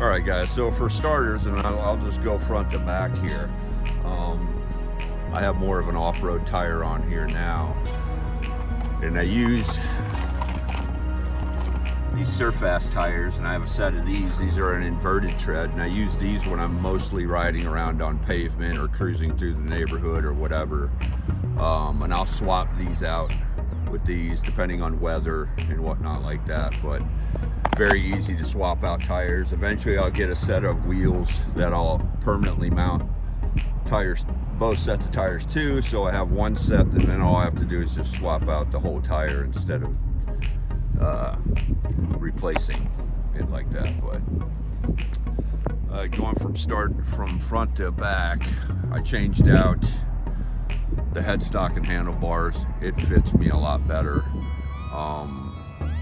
Alright guys, so for starters, and I'll just go front to back here, I have more of an off-road tire on here now, and I use these Surfast tires, and I have a set of these are an inverted tread, and I use these when I'm mostly riding around on pavement or cruising through the neighborhood or whatever, and I'll swap these out with these depending on weather and whatnot like that. But very easy to swap out tires. Eventually I'll get a set of wheels that I'll permanently mount tires, both sets of tires too, so I have one set, and then all I have to do is just swap out the whole tire instead of replacing it like that. But going from front to back, I changed out the headstock and handlebars. It fits me a lot better.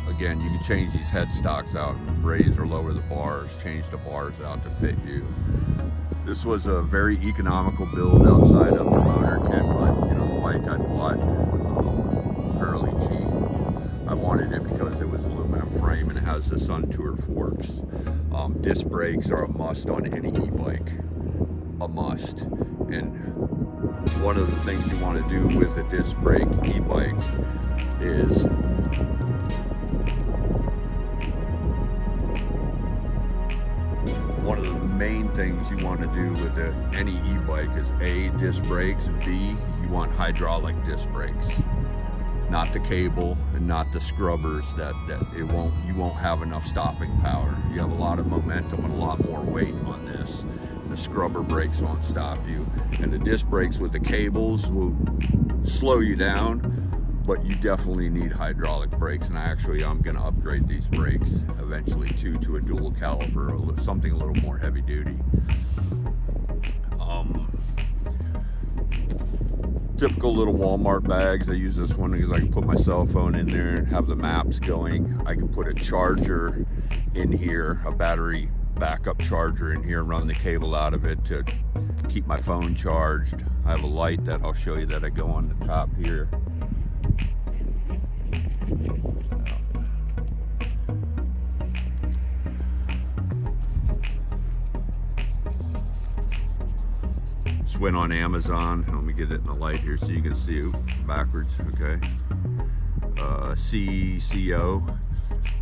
Again, you can change these headstocks out and raise or lower the bars, change the bars out to fit you. This was a very economical build outside of the motor kit, but you know, the bike I bought fairly cheap. I wanted it because it was aluminum frame and it has the Suntour forks. Disc brakes are a must on any e-bike, a must. And one of the things you want to do with a disc brake e-bike is one of the main things you want to do with any e-bike is A, disc brakes, B, you want hydraulic disc brakes, not the cable and not the scrubbers that you won't have enough stopping power. You have a lot of momentum and a lot more weight on this. The scrubber brakes won't stop you, and the disc brakes with the cables will slow you down, but you definitely need hydraulic brakes. And I'm going to upgrade these brakes eventually to a dual caliber, or something a little more heavy duty. Typical little Walmart bags. I use this one because I can put my cell phone in there and have the maps going. I can put a charger in here, a battery backup charger in here, and run the cable out of it to keep my phone charged. I have a light that I'll show you that I go on the top here. Just went on Amazon. Let me get it in the light here so you can see it backwards. Okay. CCO.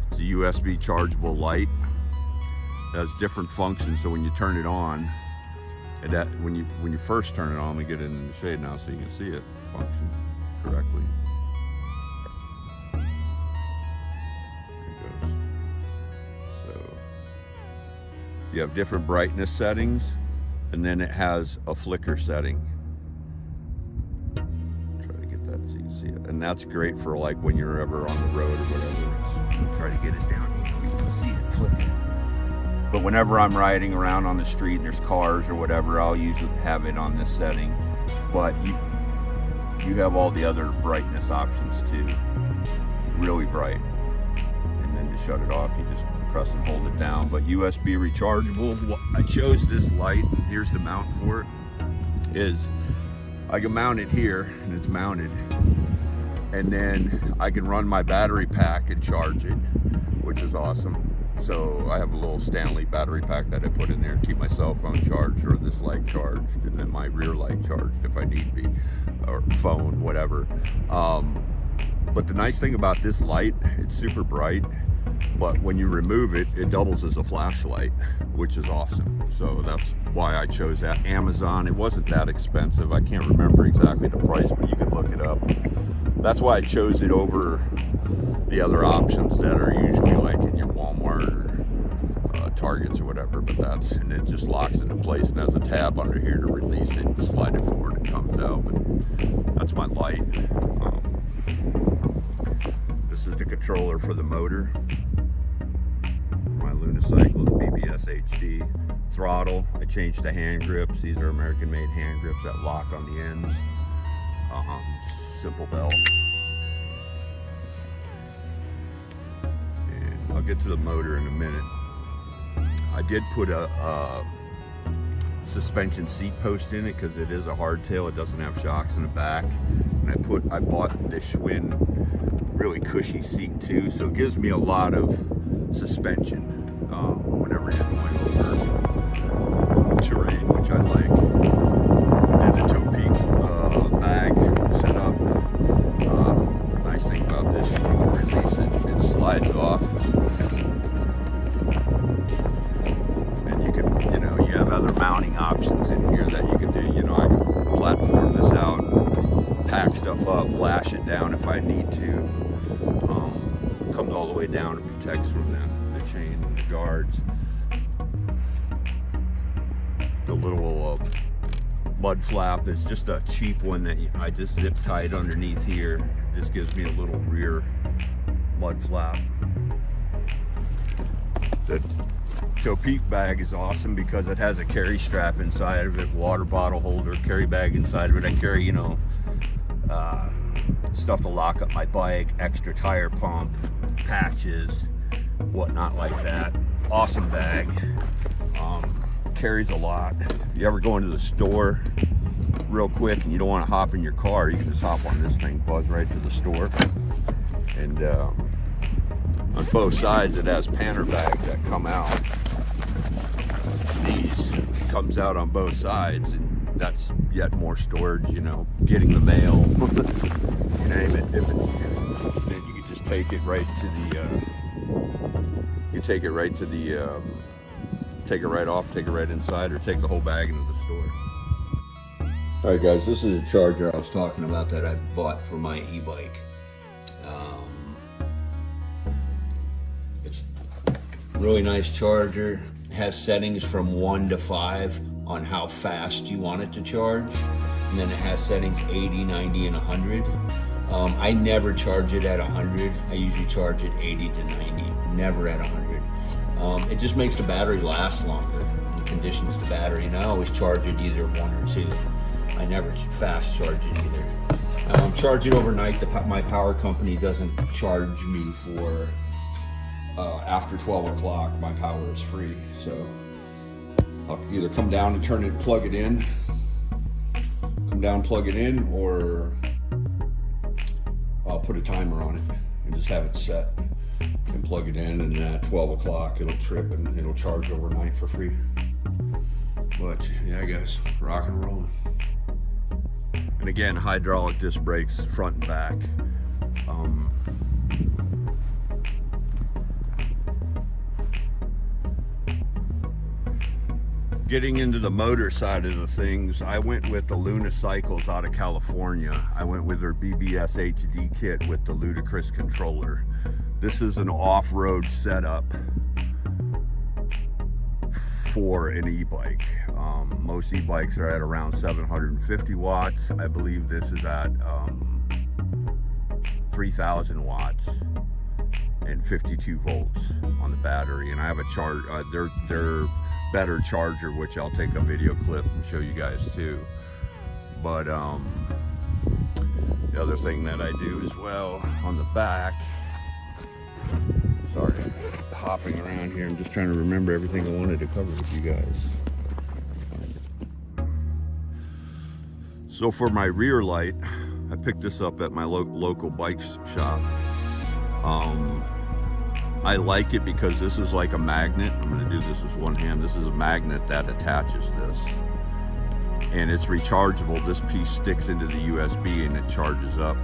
It's a USB chargeable light. It has different functions, so when you turn it on, and when you first turn it on, let me get it in the shade now so you can see it function correctly. There it goes. So you have different brightness settings, and then it has a flicker setting. Try to get that so you can see it, and that's great for like when you're ever on the road or whatever. Try to get it down here, you can see it flicker. But whenever I'm riding around on the street and there's cars or whatever, I'll usually have it on this setting. But you have all the other brightness options too. Really bright. And then to shut it off, you just press and hold it down. But USB rechargeable. I chose this light, and here's the mount for it. Is I can mount it here, and it's mounted. And then I can run my battery pack and charge it, which is awesome. So I have a little Stanley battery pack that I put in there to keep my cell phone charged, or this light charged, and then my rear light charged if I need be, or phone, whatever. But the nice thing about this light, it's super bright, but when you remove it, it doubles as a flashlight, which is awesome. So that's why I chose that. Amazon, it wasn't that expensive. I can't remember exactly the price, but you could look it up. That's why I chose it over the other options that are usually like in your Walmart or Targets or whatever. But and it just locks into place and has a tab under here to release it and slide it forward, it comes out. But that's my light. This is the controller for the motor. My Cycles BBSHD. Throttle, I changed the hand grips. These are American made hand grips that lock on the ends. Simple belt. And I'll get to the motor in a minute. I did put a suspension seat post in it because it is a hardtail. It doesn't have shocks in the back. And I bought this Schwinn really cushy seat too, so it gives me a lot of suspension. whenever you're going over terrain, which I like. And the toe peak bag set up. Nice thing about this is you can release it, it slides off. And you can, you have other mounting options in here that you can do. I can platform this out and pack stuff up, lash it down if I need to. Comes all the way down and protects from the chain and the guards. The little mud flap is just a cheap one that I just zip tied underneath here. Just gives me a little rear mud flap. The toe peak bag is awesome because it has a carry strap inside of it, water bottle holder, carry bag inside of it. I carry, stuff to lock up my bike, extra tire pump, patches, whatnot like that. Awesome bag. Carries a lot. If you ever go into the store real quick and you don't want to hop in your car, you can just hop on this thing, buzz right to the store. And on both sides it has panner bags that come out. These comes out on both sides, and that's yet more storage, getting the mail. You name it. Then you can just take it right to the take it right off, take it right inside, or take the whole bag into the store. All right, guys, this is a charger I was talking about that I bought for my e-bike. It's a really nice charger. It has settings from 1 to 5 on how fast you want it to charge. And then it has settings 80, 90, and 100. I never charge it at 100. I usually charge it 80 to 90, never at 100. It just makes the battery last longer. It conditions the battery, and I always charge it either 1 or 2. I never fast charge it either. Charge it overnight. My power company doesn't charge me for after 12 o'clock. My power is free, so I'll either come down and plug it in, or I'll put a timer on it and just have it set and plug it in, and at 12 o'clock it'll trip and it'll charge overnight for free. But yeah, guys, rock and rolling. And again, hydraulic disc brakes front and back. Getting into the motor side of the things, I went with the Luna Cycles out of California. I went with their BBSHD kit with the Ludicrous controller. This is an off-road setup for an e-bike. Most e-bikes are at around 750 watts. I believe this is at 3,000 watts and 52 volts on the battery. And I have a their better charger, which I'll take a video clip and show you guys too. But the other thing that I do as well on the back, sorry, hopping around here, I'm just trying to remember everything I wanted to cover with you guys. So for my rear light, I picked this up at my local bike shop. I like it because this is like a magnet. I'm going to do this with one hand. This is a magnet that attaches this, and it's rechargeable. This piece sticks into the USB and it charges up,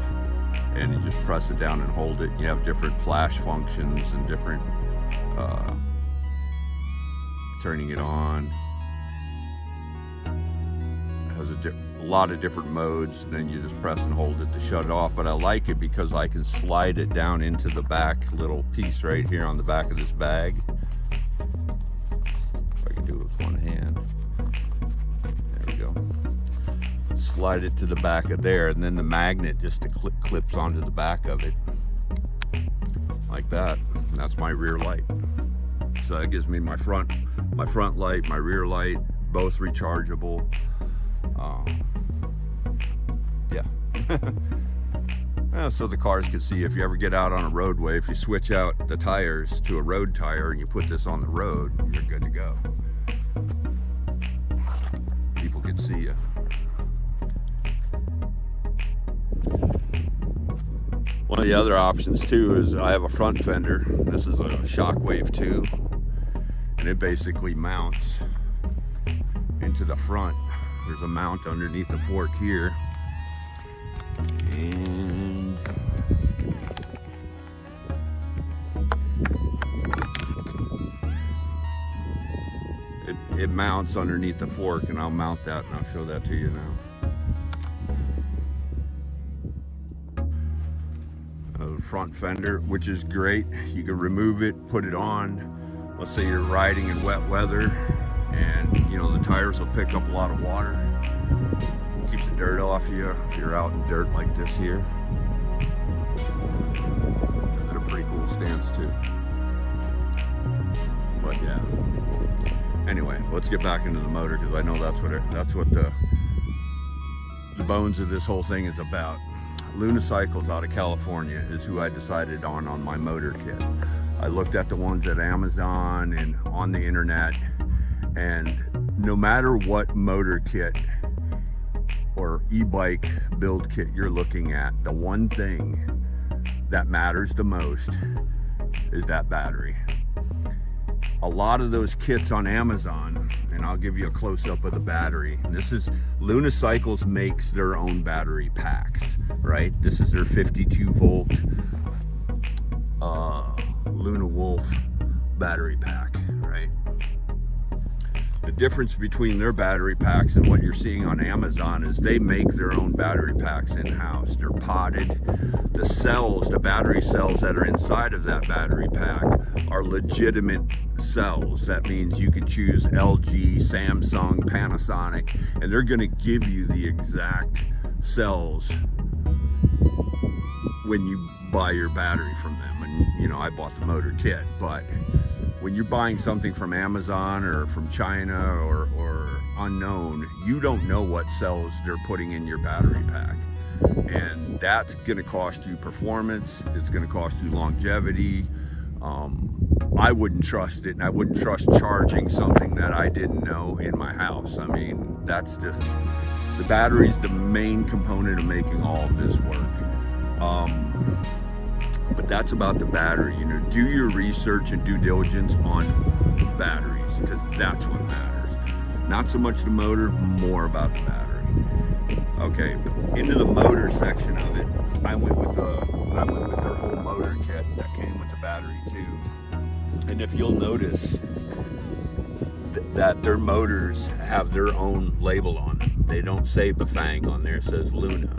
and you just press it down and hold it. You have different flash functions and different turning it on. It has a lot of different modes. Then you just press and hold it to shut it off. But I like it because I can slide it down into the back little piece right here on the back of this bag. If I can do it with one hand. There we go. Slide it to the back of there, and then the magnet just clips onto the back of it like that. And that's my rear light. So that gives me my front light, my rear light, both rechargeable. So the cars can see if you ever get out on a roadway, if you switch out the tires to a road tire and you put this on the road, you're good to go. People can see you. One of the other options too is I have a front fender. This is a Shockwave 2. and it basically mounts into the front. There's a mount underneath the fork here, and it mounts underneath the fork, and I'll mount that and I'll show that to you now. Front fender, which is great. You can remove it, put it on. Let's say you're riding in wet weather, and the tires will pick up a lot of water. Keeps the dirt off you if you're out in dirt like this here. That's a pretty cool stance too. But yeah. Anyway, let's get back into the motor, because I know that's what the bones of this whole thing is about. Luna Cycles out of California is who I decided on my motor kit. I looked at the ones at Amazon and on the internet, and no matter what motor kit or e-bike build kit you're looking at, the one thing that matters the most is that battery. A lot of those kits on Amazon, and I'll give you a close-up of the battery. And this is, Luna Cycles makes their own battery packs, right? This is their 52 volt Luna Wolf battery pack, right? The difference between their battery packs and what you're seeing on Amazon is they make their own battery packs in-house. They're potted. The cells, the battery cells that are inside of that battery pack are legitimate cells. That means you could choose LG, Samsung, Panasonic, and they're going to give you the exact cells when you buy your battery from them. And I bought the motor kit, but when you're buying something from Amazon or from China or unknown, you don't know what cells they're putting in your battery pack. And that's going to cost you performance. It's going to cost you longevity. I wouldn't trust it, and I wouldn't trust charging something that I didn't know in my house. I mean, that's just, the battery's the main component of making all of this work. But that's about the battery. Do your research and due diligence on batteries, because that's what matters. Not so much the motor, more about the battery. Okay, into the motor section of it, I went with their whole motor kit that came with the battery too. And if you'll notice that their motors have their own label on them. They don't say Bafang on there, it says Luna.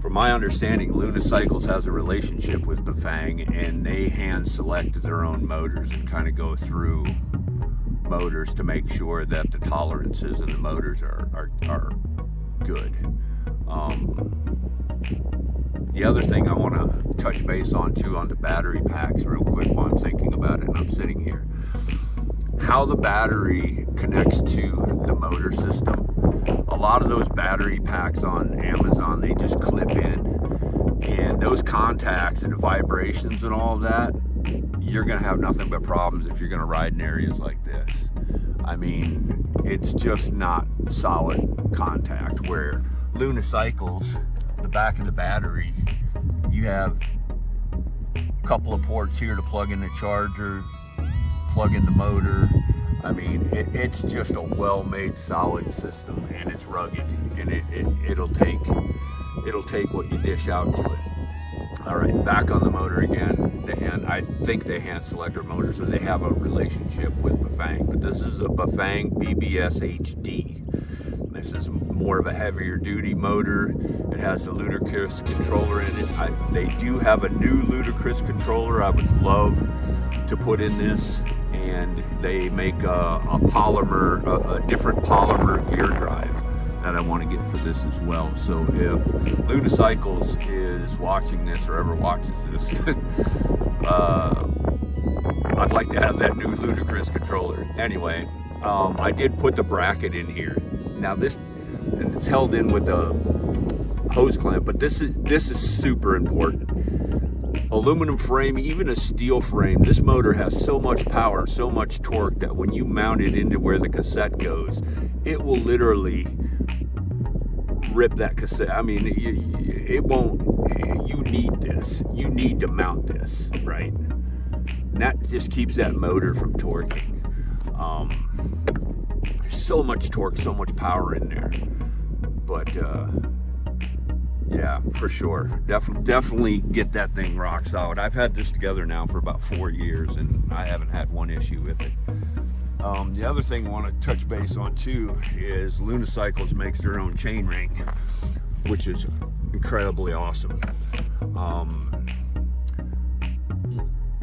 From my understanding, Luna Cycles has a relationship with Bafang, and they hand select their own motors and kind of go through motors to make sure that the tolerances in the motors are good. The other thing I want to touch base on too, on the battery packs real quick while I'm thinking about it and I'm sitting here. How the battery connects to the motor system. A lot of those battery packs on Amazon, they just clip in, and those contacts and the vibrations and all of that, you're going to have nothing but problems if you're going to ride in areas like this. I mean, it's just not solid contact. Where Luna Cycles, the back of the battery, you have a couple of ports here to plug in the charger, plug in the motor. I mean, it's just a well-made solid system, and it's rugged, and it'll take what you dish out to it. All right, back on the motor again. I think they hand select their motors, so they have a relationship with Bafang. But this is a Bafang BBSHD. This is more of a heavier duty motor. It has the Ludicrous controller in it. They do have a new Ludicrous controller I would love to put in this, and they make a different polymer gear drive that I want to get for this as well. So if Luna Cycles is watching this or ever watches this, I'd like to have that new Ludicrous controller. Anyway, I did put the bracket in here. Now it's held in with a hose clamp, but this is super important. Aluminum frame, even a steel frame, this motor has so much power, so much torque that when you mount it into where the cassette goes, it will literally rip that cassette. I mean, it won't. You need this. You need to mount this, right? And that just keeps that motor from torquing. There's so much torque, so much power in there. But yeah, for sure. Definitely get that thing rock solid. I've had this together now for about 4 years, and I haven't had one issue with it. The other thing I want to touch base on too is Unicycles makes their own chain ring, which is incredibly awesome.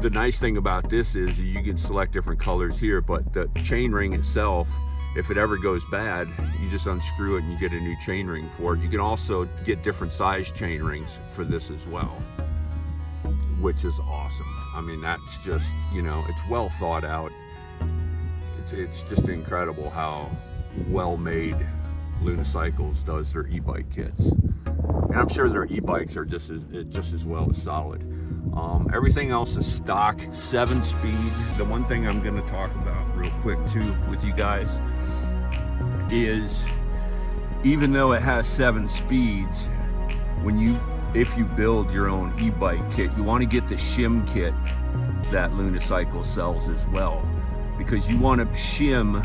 The nice thing about this is you can select different colors here, but the chain ring itself, if it ever goes bad, you just unscrew it and you get a new chain ring for it. You can also get different size chain rings for this as well, which is awesome. I mean, that's just, you know, it's well thought out. It's just incredible how well made Unicycles does their e-bike kits. And I'm sure their e-bikes are just as well as solid. Everything else is stock, 7-speed. The one thing I'm going to talk about real quick too with you guys is, even though it has 7 speeds, if you build your own e-bike kit, you want to get the Shim Kit that Unicycle sells as well, because you want to shim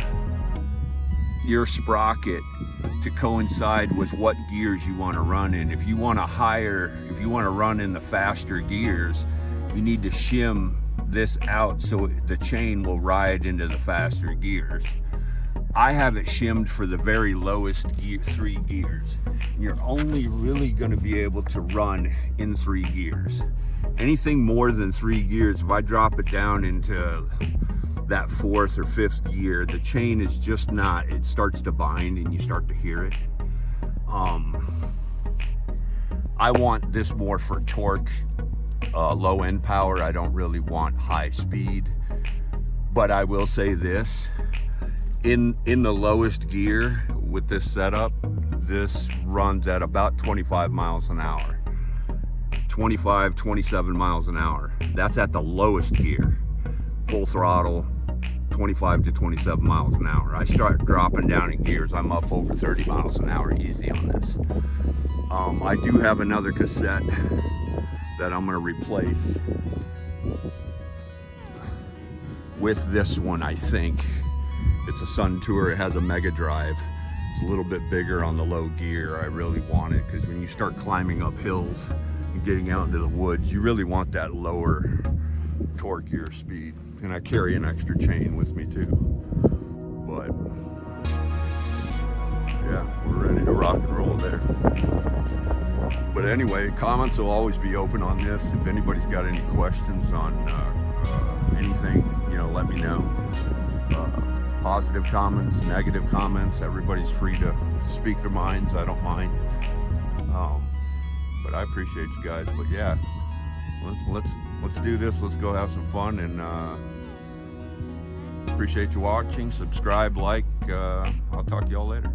your sprocket to coincide with what gears you want to run in. If you want to run in the faster gears, you need to shim this out so the chain will ride into the faster gears. I have it shimmed for the very lowest 3 gears. You're only really going to be able to run in 3 gears. Anything more than 3 gears, if I drop it down into that 4th or 5th gear, the chain is just not, it starts to bind and you start to hear it. I want this more for torque, low end power. I don't really want high speed, but I will say this, in the lowest gear with this setup, this runs at about 25 miles an hour, 25, 27 miles an hour. That's at the lowest gear. Full throttle, 25 to 27 miles an hour. I start dropping down in gears, I'm up over 30 miles an hour easy on this. I do have another cassette that I'm going to replace with this one. I think it's a Sun Tour. It has a Mega Drive. It's a little bit bigger on the low gear. I really want it because when you start climbing up hills and getting out into the woods, you really want that lower torque gear speed. And I carry an extra chain with me too. But yeah, we're ready to rock and roll there. But anyway, comments will always be open on this. If anybody's got any questions on anything, you know, let me know. Positive comments, negative comments, everybody's free to speak their minds. I don't mind. But I appreciate you guys. But yeah, let's do this. Let's go have some fun, and appreciate you watching. Subscribe, like. I'll talk to y'all later.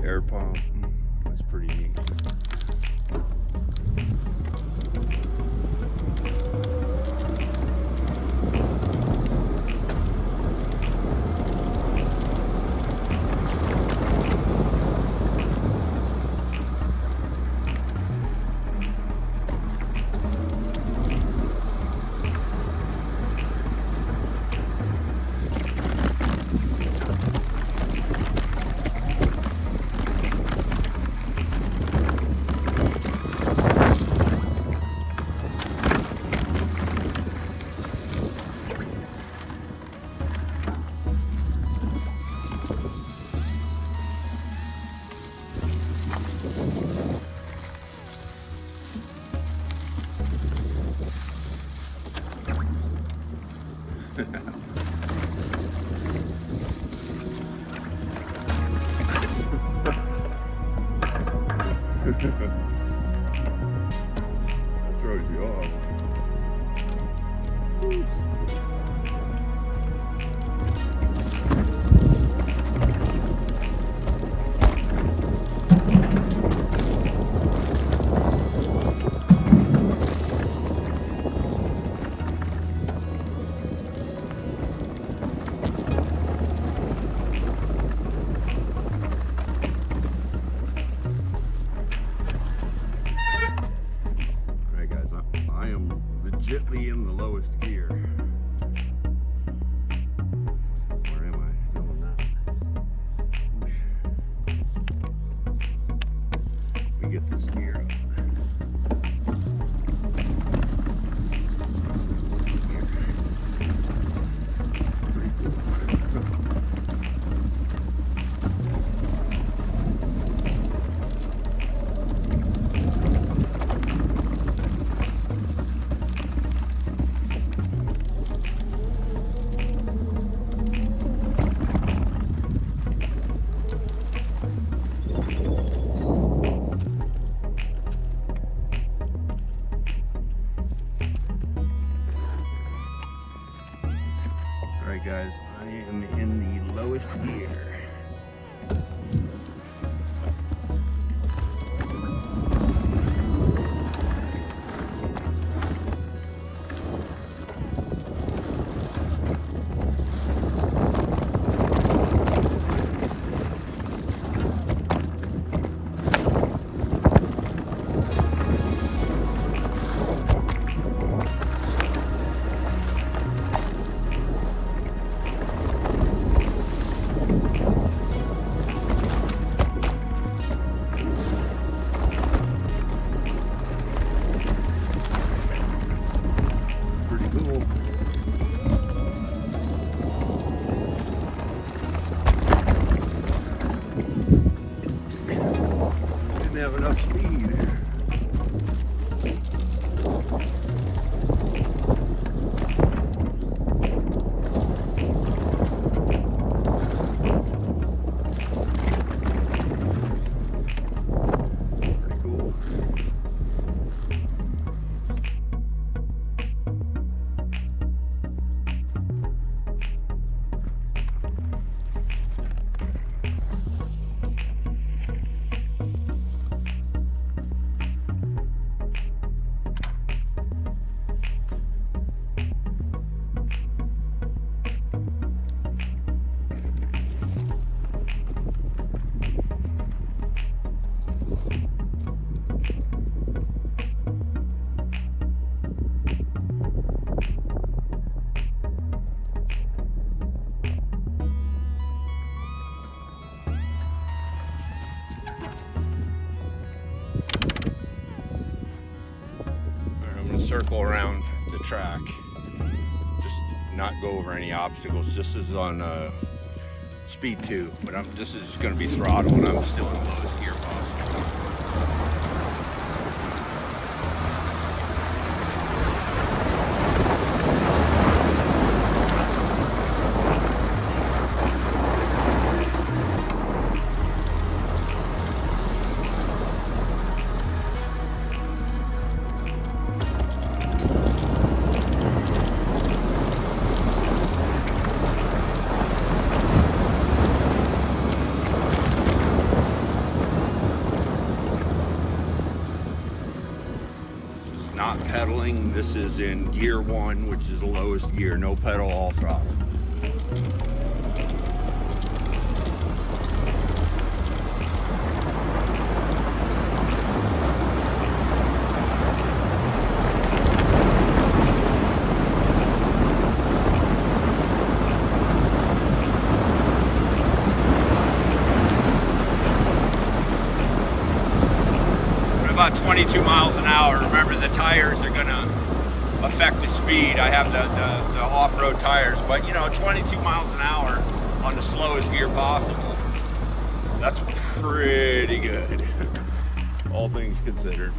Air pump. That's pretty neat. That throws you off. Legitly in the lowest gear. Where am I? No, I'm not. Let me get this gear up. Pretty cool. Alright guys, I am in the lowest gear. Didn't have enough speed. Pretty cool. Circle around the track, just not go over any obstacles. This is on speed 2, but this is going to be throttle, and I'm still in the lowest gear possible. not pedaling. This is in gear 1, which is the lowest gear, no pedal, all throttle. About 22 miles an hour. Remember, the tires are going to affect the speed. I have the off-road tires, but you know, 22 miles an hour on the slowest gear possible. That's pretty good, all things considered.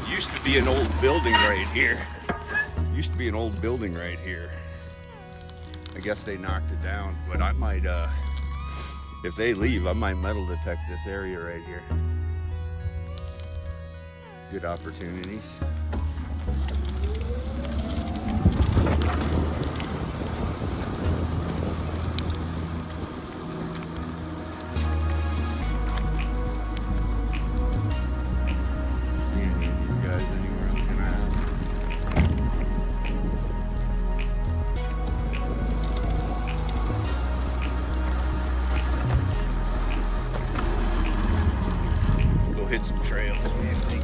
Used to be an old building right here. Used to be an old building right here. I guess they knocked it down, but I might, if they leave, I might metal detect this area right here. Good opportunities. Hit some trails, what do you think?